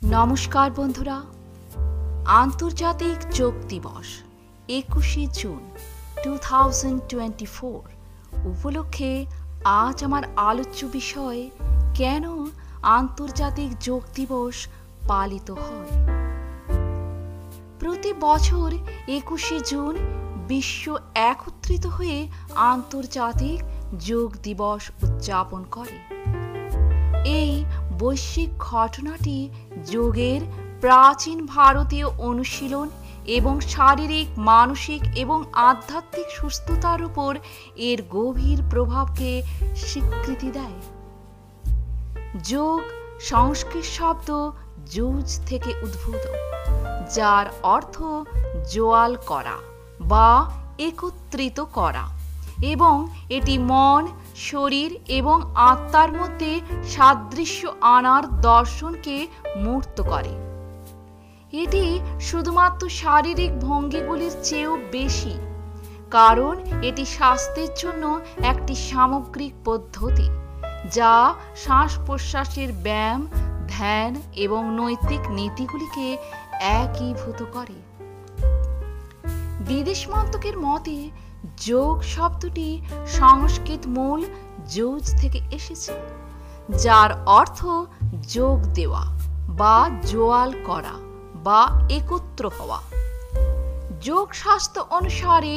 নমস্কার বন্ধুরা, আন্তর্জাতিক যোগ দিবস 21শে জুন 2024 উপলক্ষে আজ আমার আলোচ্য বিষয় কেন আন্তর্জাতিক যোগ দিবস পালিত হয়। প্রতি বছর 21শে জুন বিশ্ব একত্রিত হয়ে আন্তর্জাতিক যোগ দিবস উদযাপন করে। এই বৈশ্বিক ঘটনাটি যোগের প্রাচীন ভারতীয় অনুশীলন এবং শারীরিক, মানসিক এবং আধ্যাত্মিক সুস্থতার উপর এর গভীর প্রভাবকে স্বীকৃতি দেয়। যোগ সংস্কৃত শব্দ যুজ থেকে উদ্ভূত, যার অর্থ জোয়াল করা বা একত্রিত করা, এবং এটি মন, শরীর এবং আত্মার মধ্যে সাদৃশ্য আনার দর্শনকে মূর্ত করে। এটি শুধুমাত্র শারীরিক ভঙ্গিগুলির চেয়েও বেশি, কারণ এটি স্বাস্থ্যের জন্য একটি সামগ্রিক পদ্ধতি যা শ্বাস প্রশ্বাসের ব্যায়াম, ধ্যান এবং নৈতিক নীতিগুলিকে একীভূত করে। বিদেশ মন্ত্রকের মতে যোগ শব্দটি সংস্কৃত মূল যুজ থেকে এসেছে, যার অর্থ যোগ দেওয়া বা জোয়াল করা বা একত্র হওয়া। যোগ শাস্ত্র অনুসারে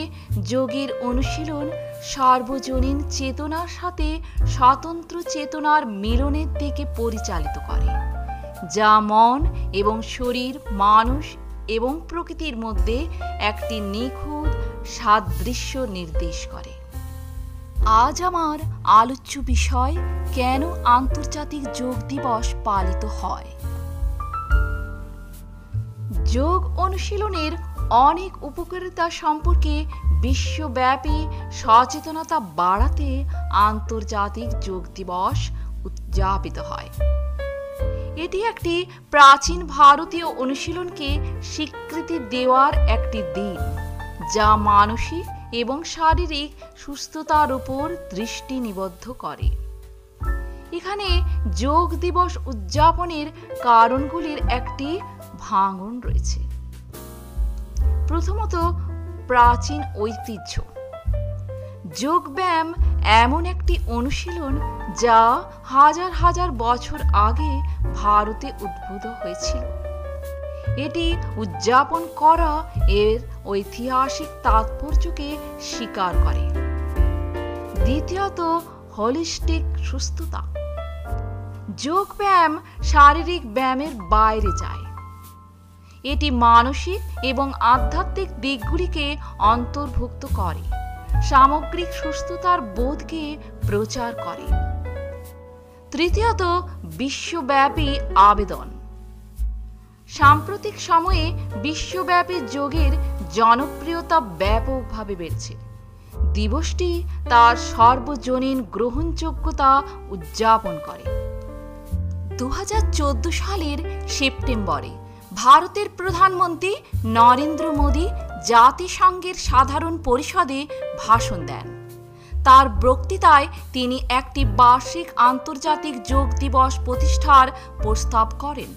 যোগের অনুশীলন সার্বজনীন চেতনার সাথে স্বতন্ত্র চেতনার মিলনের দিকে পরিচালিত করে, যা মন এবং শরীর, মানুষ এবং প্রকৃতির মধ্যে একটি নিখুঁত সাদৃশ্য নির্দেশ করে। আজ আমার আলোচ্য বিষয় কেন আন্তর্জাতিক যোগ দিবস পালিত হয়। যোগ অনুশীলনের অনেক উপকারিতা সম্পর্কে বিশ্বব্যাপী সচেতনতা বাড়াতে আন্তর্জাতিক যোগ দিবস উদযাপিত হয়। এটি একটি প্রাচীন ভারতীয় অনুশীলনকে স্বীকৃতি দেওয়ার একটি দিন, যা মানসিক এবং শারীরিক সুস্থতার উপর দৃষ্টি নিবদ্ধ করে। এখানে যোগ দিবস উদযাপনের কারণগুলির একটি ভাঙন রয়েছে। প্রথমত, প্রাচীন ঐতিহ্য। যোগ ব্যায়াম এমন একটি অনুশীলন যা হাজার হাজার বছর আগে ভারতে উদ্ভূত হয়েছিল। এটি উদযাপন করা এর ঐতিহাসিক তাৎপর্যকে স্বীকার করে। দ্বিতীয়ত, হোলিস্টিক সুস্থতা। যোগ ব্যায়াম শারীরিক ব্যায়ামের বাইরে যায়। এটি মানসিক এবং আধ্যাত্মিক দিকগুলিকে অন্তর্ভুক্ত করে, সামগ্রিক সুস্থতার বোধকে প্রচার করে। তৃতীয়ত, বিশ্বব্যাপী আবেদন। সাম্প্রতিক সময়ে বিশ্বব্যাপী যোগের জনপ্রিয়তা ব্যাপকভাবে বেড়েছে। দিবসটি তার সর্বজনীন গ্রহণযোগ্যতা উদযাপন করে। 2014 সালের সেপ্টেম্বরে ভারতের প্রধানমন্ত্রী নরেন্দ্র মোদী জাতিসংঘের সাধারণ পরিষদে ভাষণ দেন। তার বক্তৃতায় তিনি একটি বার্ষিক আন্তর্জাতিক যোগ দিবস প্রতিষ্ঠার প্রস্তাব করেন।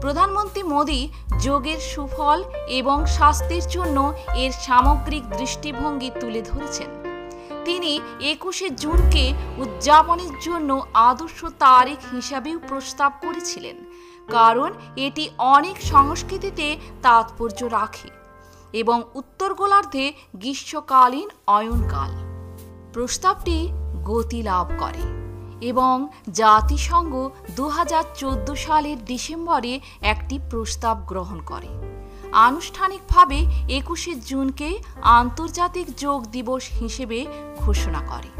প্রধানমন্ত্রী মোদী যোগের সুফল এবং স্বাস্থ্যের জন্য এর সামগ্রিক দৃষ্টিভঙ্গি তুলে ধরেছেন। তিনি 21শে জুনকে উদযাপনের জন্য আদর্শ তারিখ হিসাবেও প্রস্তাব করেছিলেন, কারণ এটি অনেক সংস্কৃতিতে তাৎপর্য রাখে এবং উত্তর গোলার্ধে গ্রীষ্মকালীন অয়নকাল। প্রস্তাবটি গতি লাভ করে এবং জাতিসংঘ 2014 সালের ডিসেম্বরে একটি প্রস্তাব গ্রহণ করে, আনুষ্ঠানিকভাবে 21শে জুনকে আন্তর্জাতিক যোগ দিবস হিসেবে ঘোষণা করে।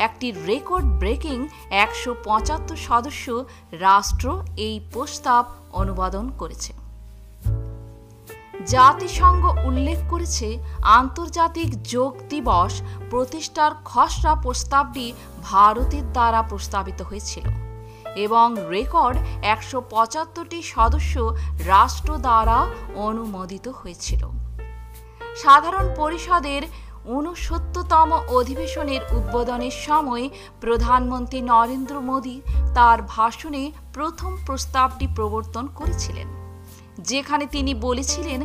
একটি রেকর্ড ব্রেকিং 175 সদস্য রাষ্ট্র এই প্রস্তাব অনুমোদন করেছে। জাতিসংঘ উল্লেখ করেছে, আন্তর্জাতিক যোগ দিবস প্রতিষ্ঠার খসড়া প্রস্তাবটি ভারতের দ্বারা প্রস্তাবিত হয়েছিল এবং রেকর্ড 175টি সদস্য রাষ্ট্র দ্বারা অনুমোদিত হয়েছিল। সাধারণ পরিষদের 69তম অধিবেশনের উদ্বোধনের সময় প্রধানমন্ত্রী নরেন্দ্র মোদী তার ভাষণে প্রথম প্রস্তাবটি প্রবর্তন করেছিলেন, যেখানে তিনি বলেছিলেন,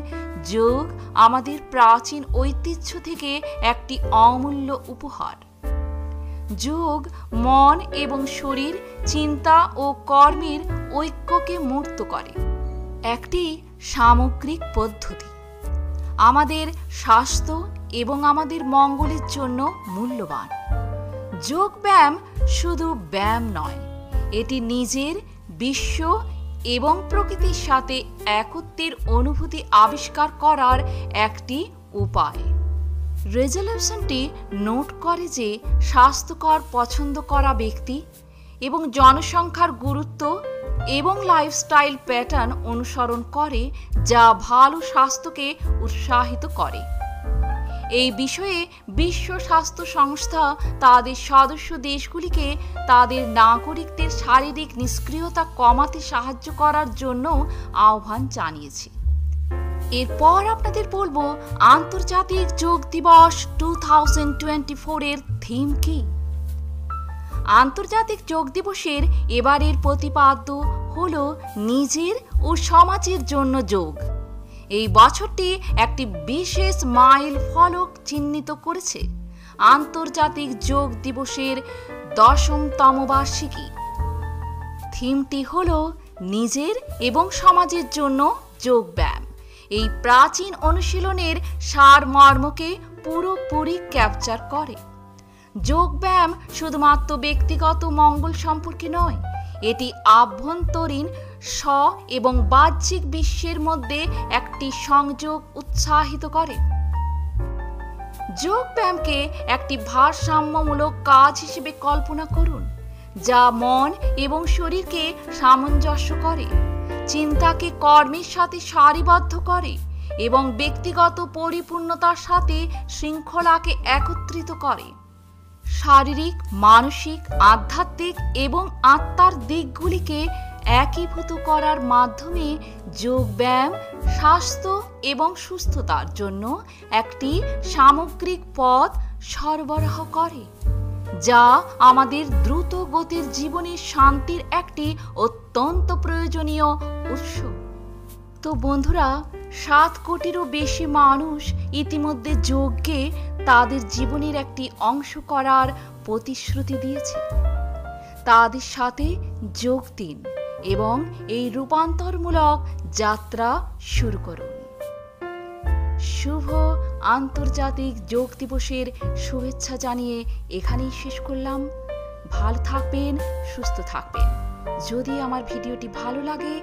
যোগ আমাদের প্রাচীন ঐতিহ্য থেকে একটি অমূল্য উপহার। যোগ মন এবং শরীর, চিন্তা ও কর্মের ঐক্যকে মূর্ত করে, একটি সামগ্রিক পদ্ধতি। আমাদের স্বাস্থ্য এবং আমাদের মঙ্গলের জন্য মূল্যবান। যোগ ব্যায়াম শুধু ব্যায়াম নয়, এটি নিজের, বিশ্ব এবং প্রকৃতির সাথে একত্বের অনুভূতি আবিষ্কার করার একটি উপায়। রেজলিউশনটি নোট করে যে স্বাস্থ্যকর পছন্দ করা ব্যক্তি এবং জনসংখ্যার গুরুত্ব এবং লাইফস্টাইল প্যাটার্ন অনুসরণ করে, যা ভালো স্বাস্থ্যকে উৎসাহিত করে। এই বিষয়ে বিশ্ব স্বাস্থ্য সংস্থা তাদের সদস্য দেশগুলিকে তাদের নাগরিকদের শারীরিক নিষ্ক্রিয়তা কমাতে সাহায্য করার জন্য আহ্বান জানিয়েছে। এরপর আপনাদের বলবো আন্তর্জাতিক যোগ দিবস 2024 এর থিম কি। আন্তর্জাতিক যোগ দিবসের এবারের প্রতিপাদ্য হল নিজের ও সমাজের জন্য যোগ। এই বছরটি একটি বিশেষ মাইল ফলক চিহ্নিত করেছে, আন্তর্জাতিক যোগ দিবসের 10তম বার্ষিকী। থিমটি হল নিজের এবং সমাজের জন্য যোগ ব্যায়াম। এই প্রাচীন অনুশীলনের সারমর্মকে পুরোপুরি ক্যাপচার করে। যোগ ব্যায়াম শুধুমাত্র ব্যক্তিগত মঙ্গল সম্পর্কে নয়, এটি আভ্যন্তরীণ স্ব এবং বাহ্যিক বিশ্বের মধ্যে একটি সংযোগ উৎসাহিত করে। যোগ ব্যায়ামকে একটি ভারসাম্যমূলক কাজ হিসেবে কল্পনা করুন, যা মন এবং শরীরকে সামঞ্জস্য করে, চিন্তাকে কর্মের সাথে সারিবদ্ধ করে এবং ব্যক্তিগত পরিপূর্ণতার সাথে শৃঙ্খলাকে একত্রিত করে। শারীরিক, মানসিক, আধ্যাত্মিক এবং আত্মার দিকগুলিকে একীভূত করার মাধ্যমে যোগ ব্যায়াম স্বাস্থ্য এবং সুস্থতার জন্য একটি সামগ্রিক পথ সরবরাহ করে, যা আমাদের দ্রুত গতির জীবনের শান্তির একটি অত্যন্ত প্রয়োজনীয় উৎস। তো বন্ধুরা, 7 কোটিরও বেশি মানুষ ইতিমধ্যে যোগকে তাদের জীবনের একটি অংশ করার প্রতিশ্রুতি দিয়েছে। তাদের সাথে যোগ দিন এবং এই রূপান্তরমূলক যাত্রা শুরু করুন। শুভ আন্তর্জাতিক যোগ দিবসের শুভেচ্ছা জানিয়ে এখানেই শেষ করলাম। ভালো থাকবেন, সুস্থ থাকবেন। যদি আমার ভিডিওটি ভালো লাগে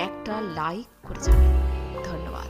একটা লাইক করে যাবেন। ধন্যবাদ।